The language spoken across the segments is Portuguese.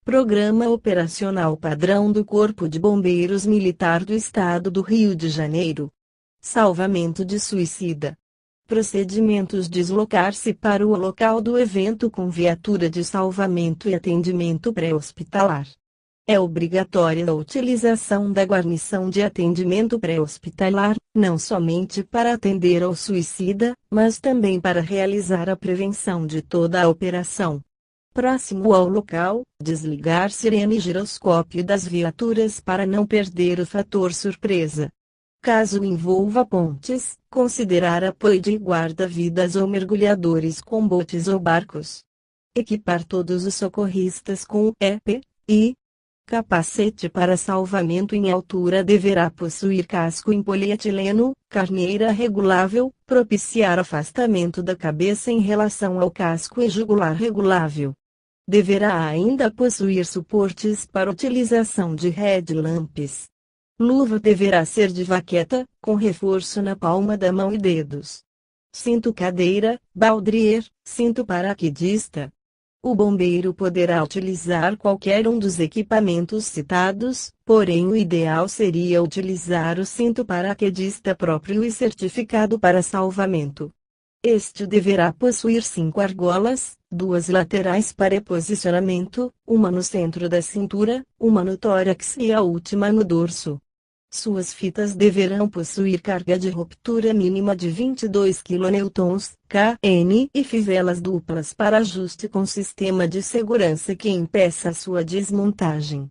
Programa Operacional Padrão do Corpo de Bombeiros Militar do Estado do Rio de Janeiro. Salvamento de suicida. Procedimentos: deslocar-se para o local do evento com viatura de salvamento e atendimento pré-hospitalar. É obrigatória a utilização da guarnição de atendimento pré-hospitalar, não somente para atender ao suicida, mas também para realizar a prevenção de toda a operação. Próximo ao local, desligar sirene e giroscópio das viaturas para não perder o fator surpresa. Caso envolva pontes, considerar apoio de guarda-vidas ou mergulhadores com botes ou barcos. Equipar todos os socorristas com EPI. Capacete para salvamento em altura deverá possuir casco em polietileno, carneira regulável, propiciar afastamento da cabeça em relação ao casco e jugular regulável. Deverá ainda possuir suportes para utilização de headlamps. Luva deverá ser de vaqueta, com reforço na palma da mão e dedos. Cinto cadeira, baldrier, cinto paraquedista. O bombeiro poderá utilizar qualquer um dos equipamentos citados, porém o ideal seria utilizar o cinto paraquedista próprio e certificado para salvamento. Este deverá possuir 5 argolas, 2 laterais para posicionamento, uma no centro da cintura, uma no tórax e a última no dorso. Suas fitas deverão possuir carga de ruptura mínima de 22 kN, kN e fivelas duplas para ajuste com sistema de segurança que impeça sua desmontagem.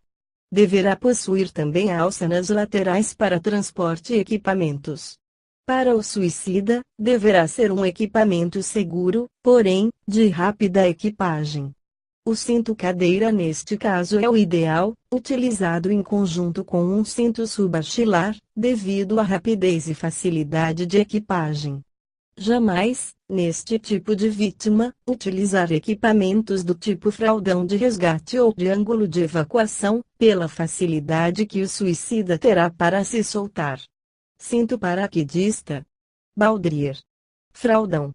Deverá possuir também alça nas laterais para transporte e equipamentos. Para o suicida, deverá ser um equipamento seguro, porém, de rápida equipagem. O cinto cadeira neste caso é o ideal, utilizado em conjunto com um cinto subaxilar, devido à rapidez e facilidade de equipagem. Jamais, neste tipo de vítima, utilizar equipamentos do tipo fraldão de resgate ou triângulo de evacuação, pela facilidade que o suicida terá para se soltar. Cinto paraquedista. Baldrier. Fraldão.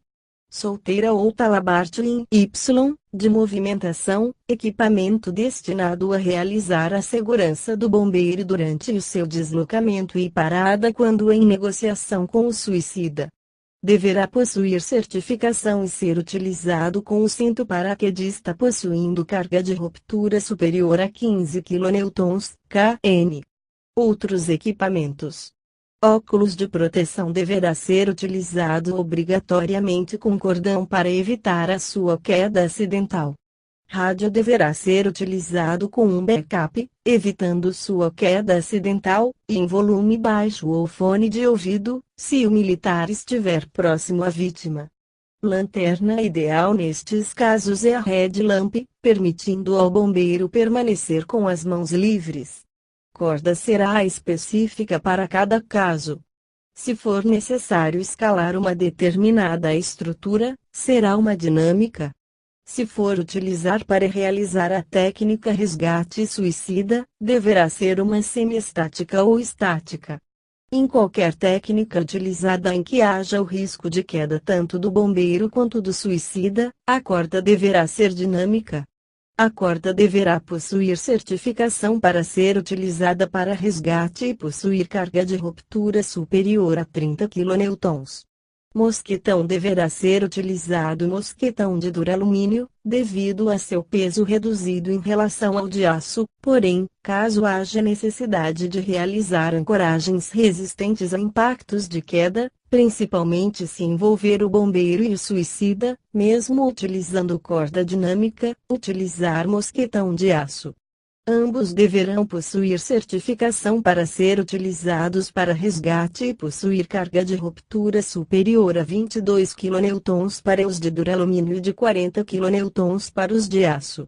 Solteira ou talabarte em Y, de movimentação, equipamento destinado a realizar a segurança do bombeiro durante o seu deslocamento e parada quando em negociação com o suicida. Deverá possuir certificação e ser utilizado com o cinto paraquedista possuindo carga de ruptura superior a 15 kN, kN. Outros equipamentos. Óculos de proteção deverá ser utilizado obrigatoriamente com cordão para evitar a sua queda acidental. Rádio deverá ser utilizado com um backup, evitando sua queda acidental, e em volume baixo ou fone de ouvido, se o militar estiver próximo à vítima. Lanterna ideal nestes casos é a headlamp, permitindo ao bombeiro permanecer com as mãos livres. Corda será específica para cada caso. Se for necessário escalar uma determinada estrutura, será uma dinâmica. Se for utilizar para realizar a técnica resgate suicida, deverá ser uma semiestática ou estática. Em qualquer técnica utilizada em que haja o risco de queda tanto do bombeiro quanto do suicida, a corda deverá ser dinâmica. A corda deverá possuir certificação para ser utilizada para resgate e possuir carga de ruptura superior a 30 kN. Mosquetão deverá ser utilizado mosquetão de duralumínio, devido a seu peso reduzido em relação ao de aço, porém, caso haja necessidade de realizar ancoragens resistentes a impactos de queda, principalmente se envolver o bombeiro e o suicida, mesmo utilizando corda dinâmica, utilizar mosquetão de aço. Ambos deverão possuir certificação para ser utilizados para resgate e possuir carga de ruptura superior a 22 kN para os de duralumínio e de 40 kN para os de aço.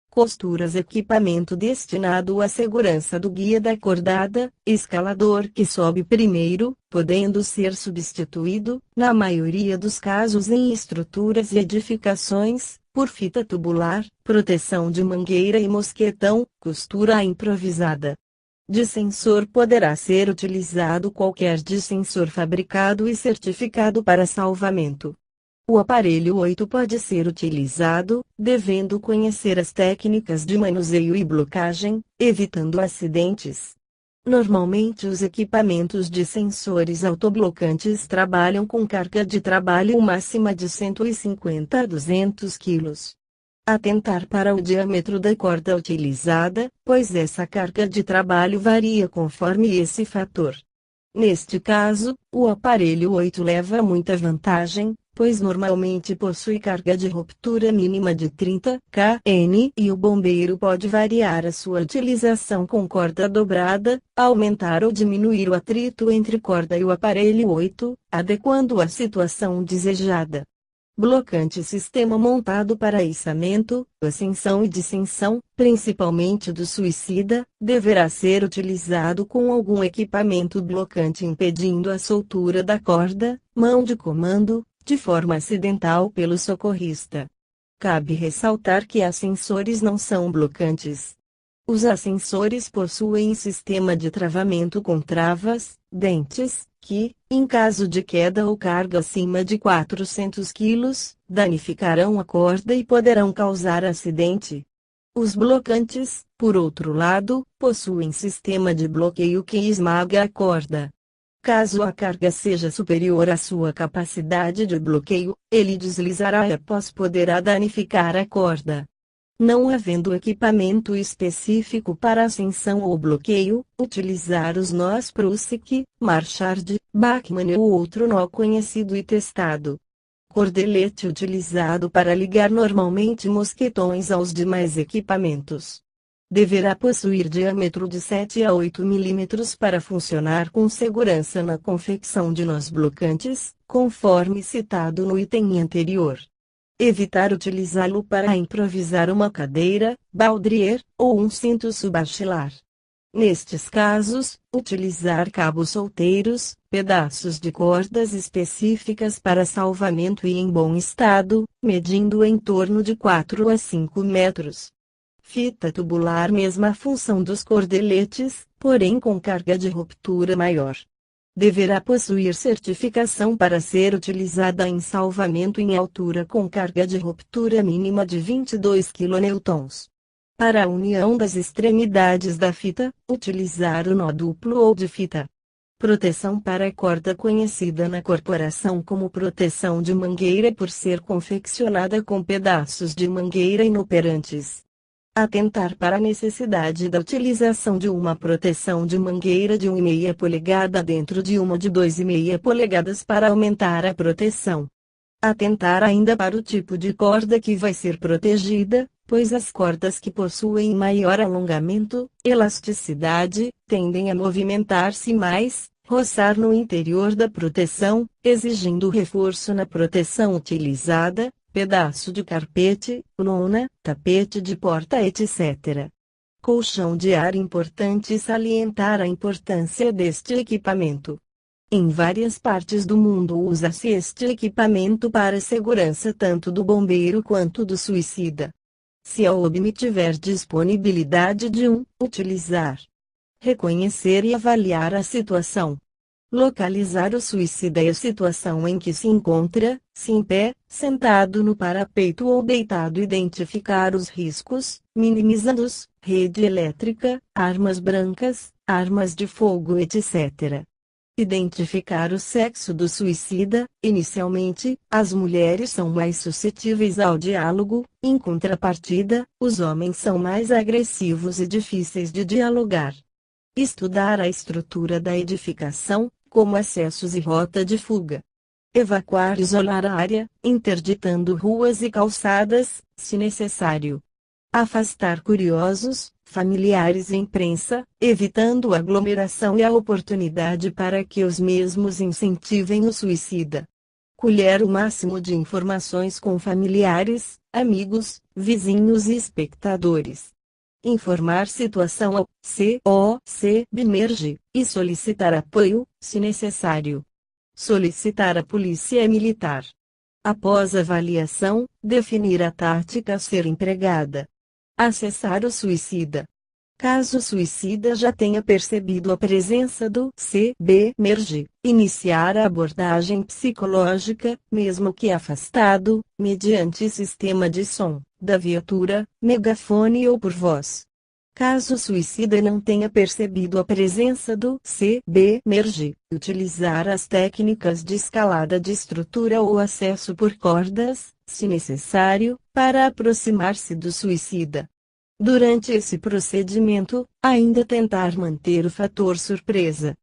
Costuras: equipamento destinado à segurança do guia da cordada, escalador que sobe primeiro, podendo ser substituído, na maioria dos casos em estruturas e edificações, por fita tubular, proteção de mangueira e mosquetão, costura improvisada. Dissensor: poderá ser utilizado qualquer dissensor fabricado e certificado para salvamento. O aparelho 8 pode ser utilizado, devendo conhecer as técnicas de manuseio e blocagem, evitando acidentes. Normalmente os equipamentos de sensores autoblocantes trabalham com carga de trabalho máxima de 150 a 200 kg. Atentar para o diâmetro da corda utilizada, pois essa carga de trabalho varia conforme esse fator. Neste caso, o aparelho 8 leva muita vantagem, pois normalmente possui carga de ruptura mínima de 30 kN e o bombeiro pode variar a sua utilização com corda dobrada, aumentar ou diminuir o atrito entre corda e o aparelho 8, adequando a situação desejada. Blocante: sistema montado para içamento, ascensão e descensão, principalmente do suicida, deverá ser utilizado com algum equipamento blocante impedindo a soltura da corda, mão de comando, de forma acidental pelo socorrista. Cabe ressaltar que ascensores não são blocantes. Os ascensores possuem sistema de travamento com travas, dentes, que, em caso de queda ou carga acima de 400 kg, danificarão a corda e poderão causar acidente. Os blocantes, por outro lado, possuem sistema de bloqueio que esmaga a corda. Caso a carga seja superior à sua capacidade de bloqueio, ele deslizará e após poderá danificar a corda. Não havendo equipamento específico para ascensão ou bloqueio, utilizar os nós Prusik, Marchard, Bachmann ou outro nó conhecido e testado. Cordelete utilizado para ligar normalmente mosquetões aos demais equipamentos. Deverá possuir diâmetro de 7 a 8 mm para funcionar com segurança na confecção de nós blocantes, conforme citado no item anterior. Evitar utilizá-lo para improvisar uma cadeira, baldrier, ou um cinto subaxilar. Nestes casos, utilizar cabos solteiros, pedaços de cordas específicas para salvamento e em bom estado, medindo em torno de 4 a 5 metros. Fita tubular: mesma função dos cordeletes, porém com carga de ruptura maior. Deverá possuir certificação para ser utilizada em salvamento em altura com carga de ruptura mínima de 22 kN. Para a união das extremidades da fita, utilizar o nó duplo ou de fita. Proteção para a corda: conhecida na corporação como proteção de mangueira por ser confeccionada com pedaços de mangueira inoperantes. Atentar para a necessidade da utilização de uma proteção de mangueira de 1,5 polegada dentro de uma de 2,5 polegadas para aumentar a proteção. Atentar ainda para o tipo de corda que vai ser protegida, pois as cordas que possuem maior alongamento, elasticidade, tendem a movimentar-se mais, roçar no interior da proteção, exigindo reforço na proteção utilizada, pedaço de carpete, lona, tapete de porta, etc. Colchão de ar: importante salientar a importância deste equipamento. Em várias partes do mundo usa-se este equipamento para segurança tanto do bombeiro quanto do suicida. Se a OBME tiver disponibilidade de utilizar. Reconhecer e avaliar a situação. Localizar o suicida e a situação em que se encontra, se em pé, sentado no parapeito ou deitado. Identificar os riscos, minimizando-os, rede elétrica, armas brancas, armas de fogo, etc. Identificar o sexo do suicida: inicialmente, as mulheres são mais suscetíveis ao diálogo, em contrapartida, os homens são mais agressivos e difíceis de dialogar. Estudar a estrutura da edificação, como acessos e rota de fuga. Evacuar e isolar a área, interditando ruas e calçadas, se necessário. Afastar curiosos, familiares e imprensa, evitando aglomeração e a oportunidade para que os mesmos incentivem o suicida. Colher o máximo de informações com familiares, amigos, vizinhos e espectadores. Informar situação ao COC-BMERGE, e solicitar apoio, se necessário. Solicitar a polícia militar. Após avaliação, definir a tática a ser empregada. Acessar o suicida. Caso o suicida já tenha percebido a presença do CB-MERGE, iniciar a abordagem psicológica, mesmo que afastado, mediante sistema de som, da viatura, megafone ou por voz. Caso o suicida não tenha percebido a presença do CB-MERGE, utilizar as técnicas de escalada de estrutura ou acesso por cordas, se necessário, para aproximar-se do suicida. Durante esse procedimento, ainda tentar manter o fator surpresa.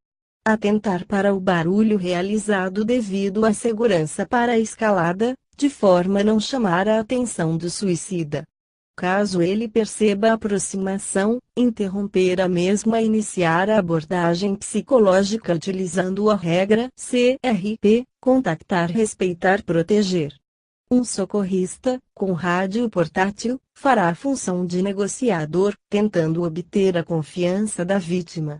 Atentar para o barulho realizado devido à segurança para a escalada, de forma a não chamar a atenção do suicida. Caso ele perceba a aproximação, interromper a mesma e iniciar a abordagem psicológica utilizando a regra CRP, contactar, respeitar, proteger. Um socorrista, com rádio portátil, fará a função de negociador, tentando obter a confiança da vítima.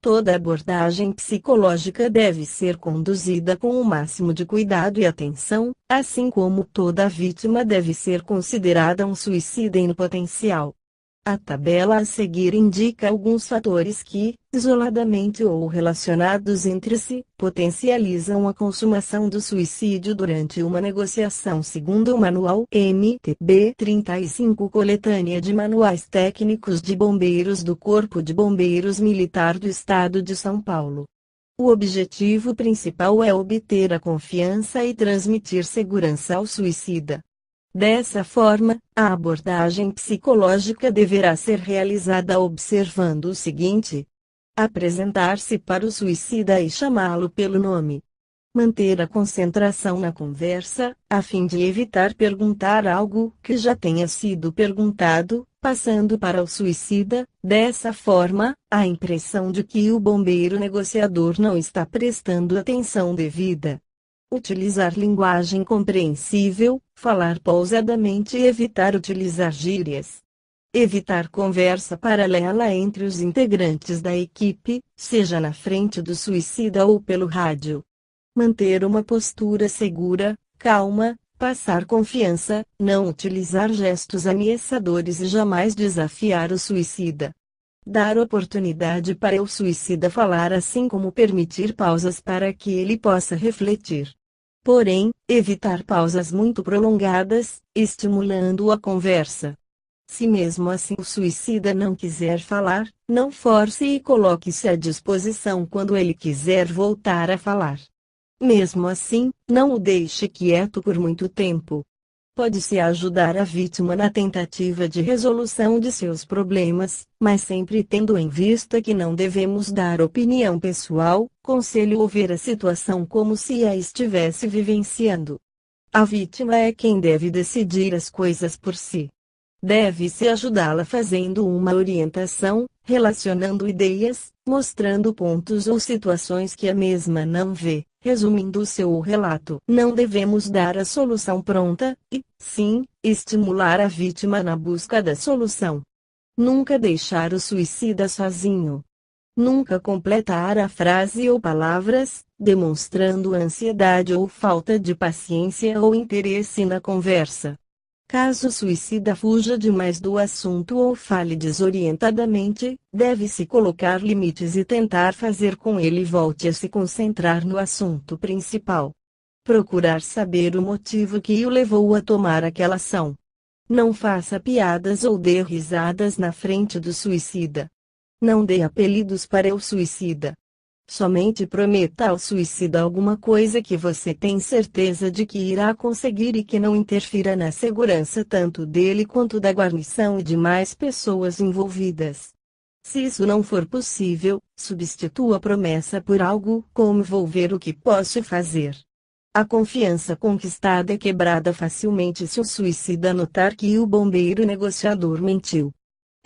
Toda abordagem psicológica deve ser conduzida com o máximo de cuidado e atenção, assim como toda vítima deve ser considerada um suicida em potencial. A tabela a seguir indica alguns fatores que, isoladamente ou relacionados entre si, potencializam a consumação do suicídio durante uma negociação segundo o Manual MTB 35 Coletânea de Manuais Técnicos de Bombeiros do Corpo de Bombeiros Militar do Estado de São Paulo. O objetivo principal é obter a confiança e transmitir segurança ao suicida. Dessa forma, a abordagem psicológica deverá ser realizada observando o seguinte: apresentar-se para o suicida e chamá-lo pelo nome. Manter a concentração na conversa, a fim de evitar perguntar algo que já tenha sido perguntado, passando para o suicida, dessa forma, a impressão de que o bombeiro negociador não está prestando atenção devida. Utilizar linguagem compreensível, falar pausadamente e evitar utilizar gírias. Evitar conversa paralela entre os integrantes da equipe, seja na frente do suicida ou pelo rádio. Manter uma postura segura, calma, passar confiança, não utilizar gestos ameaçadores e jamais desafiar o suicida. Dar oportunidade para o suicida falar, assim como permitir pausas para que ele possa refletir. Porém, evitar pausas muito prolongadas, estimulando a conversa. Se mesmo assim o suicida não quiser falar, não force e coloque-se à disposição quando ele quiser voltar a falar. Mesmo assim, não o deixe quieto por muito tempo. Pode-se ajudar a vítima na tentativa de resolução de seus problemas, mas sempre tendo em vista que não devemos dar opinião pessoal, conselho ou ver a situação como se a estivesse vivenciando. A vítima é quem deve decidir as coisas por si. Deve-se ajudá-la fazendo uma orientação, relacionando ideias, mostrando pontos ou situações que a mesma não vê. Resumindo o seu relato, não devemos dar a solução pronta, e, sim, estimular a vítima na busca da solução. Nunca deixar o suicida sozinho. Nunca completar a frase ou palavras, demonstrando ansiedade ou falta de paciência ou interesse na conversa. Caso o suicida fuja demais do assunto ou fale desorientadamente, deve-se colocar limites e tentar fazer com ele volte a se concentrar no assunto principal. Procurar saber o motivo que o levou a tomar aquela ação. Não faça piadas ou dê risadas na frente do suicida. Não dê apelidos para o suicida. Somente prometa ao suicida alguma coisa que você tem certeza de que irá conseguir e que não interfira na segurança tanto dele quanto da guarnição e demais pessoas envolvidas. Se isso não for possível, substitua a promessa por algo como "vou ver o que posso fazer". A confiança conquistada é quebrada facilmente se o suicida notar que o bombeiro negociador mentiu.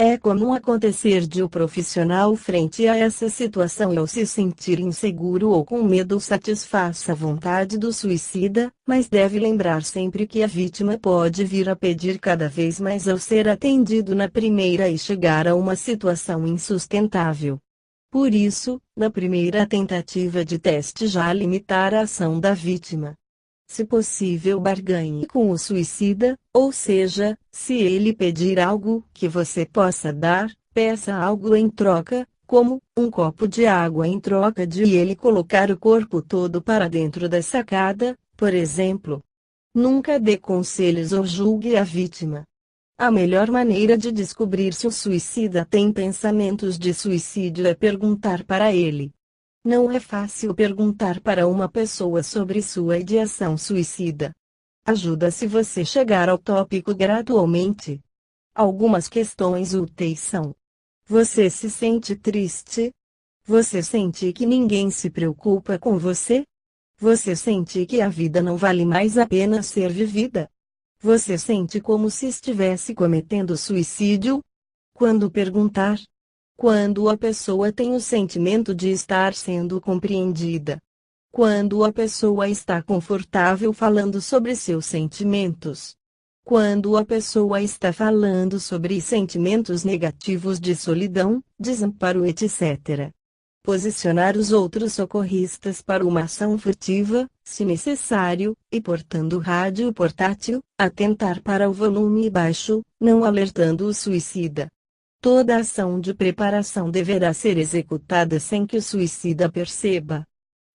É comum acontecer de o profissional frente a essa situação ao se sentir inseguro ou com medo satisfaça a vontade do suicida, mas deve lembrar sempre que a vítima pode vir a pedir cada vez mais ao ser atendido na primeira e chegar a uma situação insustentável. Por isso, na primeira tentativa de teste já limitar a ação da vítima. Se possível, barganhe com o suicida, ou seja, se ele pedir algo que você possa dar, Peça algo em troca, como um copo de água em troca de ele colocar o corpo todo para dentro da sacada, por exemplo. Nunca dê conselhos ou julgue a vítima. A melhor maneira de descobrir se o suicida tem pensamentos de suicídio é perguntar para ele. Não é fácil perguntar para uma pessoa sobre sua ideação suicida. Ajuda se você chegar ao tópico gradualmente. Algumas questões úteis são: você se sente triste? Você sente que ninguém se preocupa com você? Você sente que a vida não vale mais a pena ser vivida? Você sente como se estivesse cometendo suicídio? Quando perguntar? Quando a pessoa tem o sentimento de estar sendo compreendida. Quando a pessoa está confortável falando sobre seus sentimentos. Quando a pessoa está falando sobre sentimentos negativos de solidão, desamparo, etc. Posicionar os outros socorristas para uma ação furtiva, se necessário, e portando o rádio portátil, atentar para o volume baixo, não alertando o suicida. Toda ação de preparação deverá ser executada sem que o suicida perceba.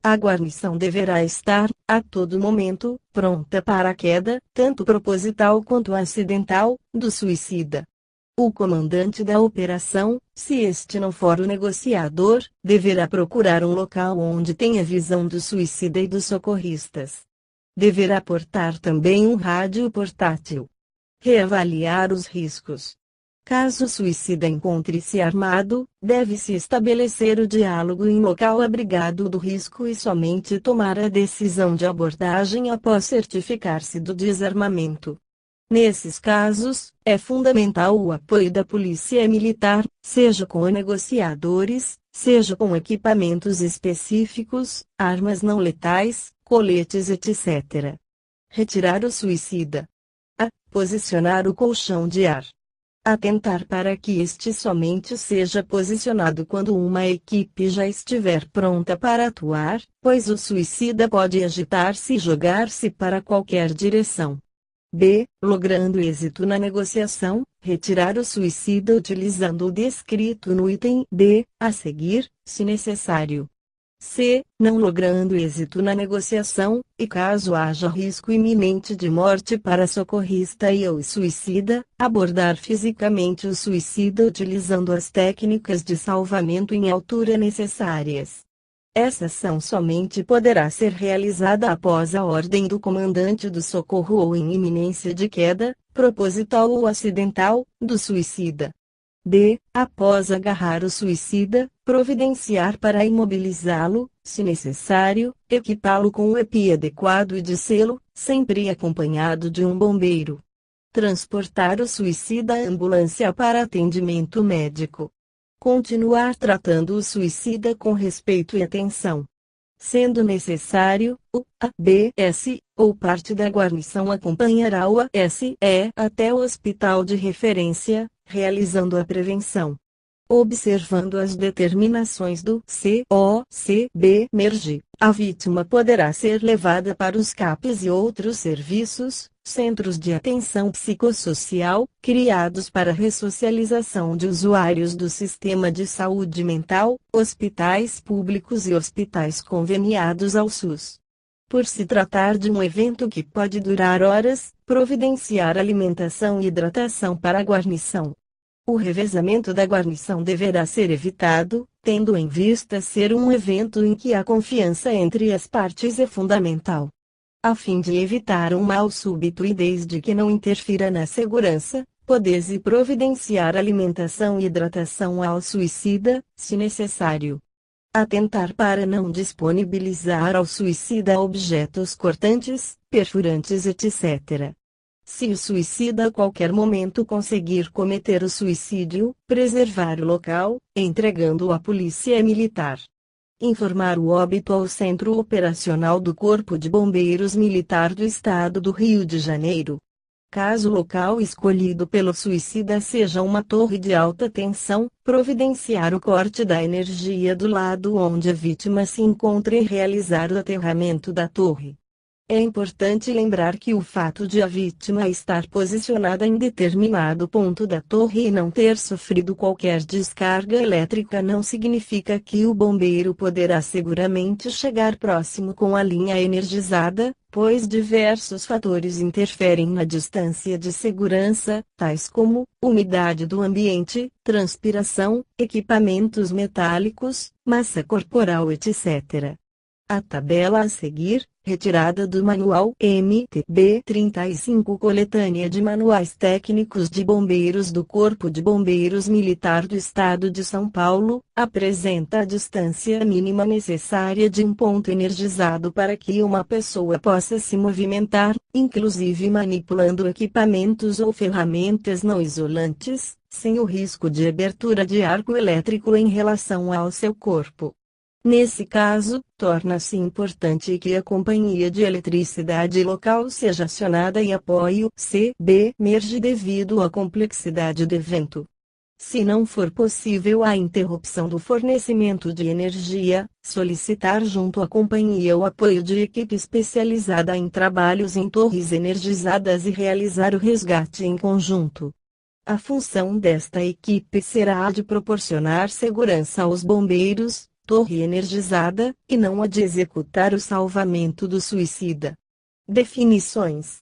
A guarnição deverá estar, a todo momento, pronta para a queda, tanto proposital quanto acidental, do suicida. O comandante da operação, se este não for o negociador, deverá procurar um local onde tenha visão do suicida e dos socorristas. Deverá portar também um rádio portátil. Reavaliar os riscos. Caso o suicida encontre-se armado, deve-se estabelecer o diálogo em local abrigado do risco e somente tomar a decisão de abordagem após certificar-se do desarmamento. Nesses casos, é fundamental o apoio da polícia militar, seja com negociadores, seja com equipamentos específicos, armas não letais, coletes, etc. Retirar o suicida. A. Posicionar o colchão de ar. Atentar para que este somente seja posicionado quando uma equipe já estiver pronta para atuar, pois o suicida pode agitar-se e jogar-se para qualquer direção. B. Logrando êxito na negociação, retirar o suicida utilizando o descrito no item D, a seguir, se necessário. C. Não logrando êxito na negociação, e caso haja risco iminente de morte para socorrista e ou suicida, abordar fisicamente o suicida utilizando as técnicas de salvamento em altura necessárias. Essa ação somente poderá ser realizada após a ordem do comandante do socorro ou em iminência de queda, proposital ou acidental, do suicida. D. Após agarrar o suicida, providenciar para imobilizá-lo, se necessário, equipá-lo com um EPI adequado e de selo, sempre acompanhado de um bombeiro. Transportar o suicida à ambulância para atendimento médico. Continuar tratando o suicida com respeito e atenção. Sendo necessário, o ABS, ou parte da guarnição acompanhará o ASE até o hospital de referência, realizando a prevenção. Observando as determinações do COCB-MERG, a vítima poderá ser levada para os CAPs e outros serviços, centros de atenção psicossocial, criados para ressocialização de usuários do sistema de saúde mental, hospitais públicos e hospitais conveniados ao SUS. Por se tratar de um evento que pode durar horas, providenciar alimentação e hidratação para a guarnição. O revezamento da guarnição deverá ser evitado, tendo em vista ser um evento em que a confiança entre as partes é fundamental. A fim de evitar um mal súbito e desde que não interfira na segurança, poder-se providenciar alimentação e hidratação ao suicida, se necessário. Atentar para não disponibilizar ao suicida objetos cortantes, perfurantes, etc. Se o suicida a qualquer momento conseguir cometer o suicídio, preservar o local, entregando-o à polícia militar. Informar o óbito ao Centro Operacional do Corpo de Bombeiros Militar do Estado do Rio de Janeiro. Caso o local escolhido pelo suicida seja uma torre de alta tensão, providenciar o corte da energia do lado onde a vítima se encontra e realizar o aterramento da torre. É importante lembrar que o fato de a vítima estar posicionada em determinado ponto da torre e não ter sofrido qualquer descarga elétrica não significa que o bombeiro poderá seguramente chegar próximo com a linha energizada, pois diversos fatores interferem na distância de segurança, tais como umidade do ambiente, transpiração, equipamentos metálicos, massa corporal, etc. A tabela a seguir, retirada do Manual MTB 35 Coletânea de Manuais Técnicos de Bombeiros do Corpo de Bombeiros Militar do Estado de São Paulo, apresenta a distância mínima necessária de um ponto energizado para que uma pessoa possa se movimentar, inclusive manipulando equipamentos ou ferramentas não isolantes, sem o risco de abertura de arco elétrico em relação ao seu corpo. Nesse caso, torna-se importante que a companhia de eletricidade local seja acionada e apoie o CB-MERGE devido à complexidade do evento. Se não for possível a interrupção do fornecimento de energia, solicitar junto à companhia o apoio de equipe especializada em trabalhos em torres energizadas e realizar o resgate em conjunto. A função desta equipe será a de proporcionar segurança aos bombeiros, torre energizada, e não a de executar o salvamento do suicida. Definições: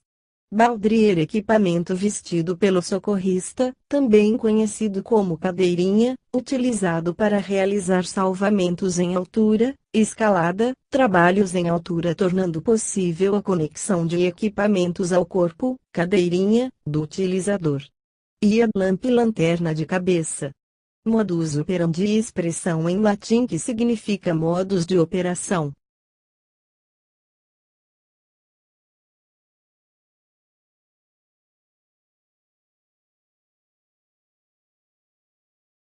baldrier, equipamento vestido pelo socorrista, também conhecido como cadeirinha, utilizado para realizar salvamentos em altura, escalada, trabalhos em altura, tornando possível a conexão de equipamentos ao corpo, cadeirinha, do utilizador. IA-lamp, lanterna de cabeça. Modus operandi, expressão em latim que significa modos de operação.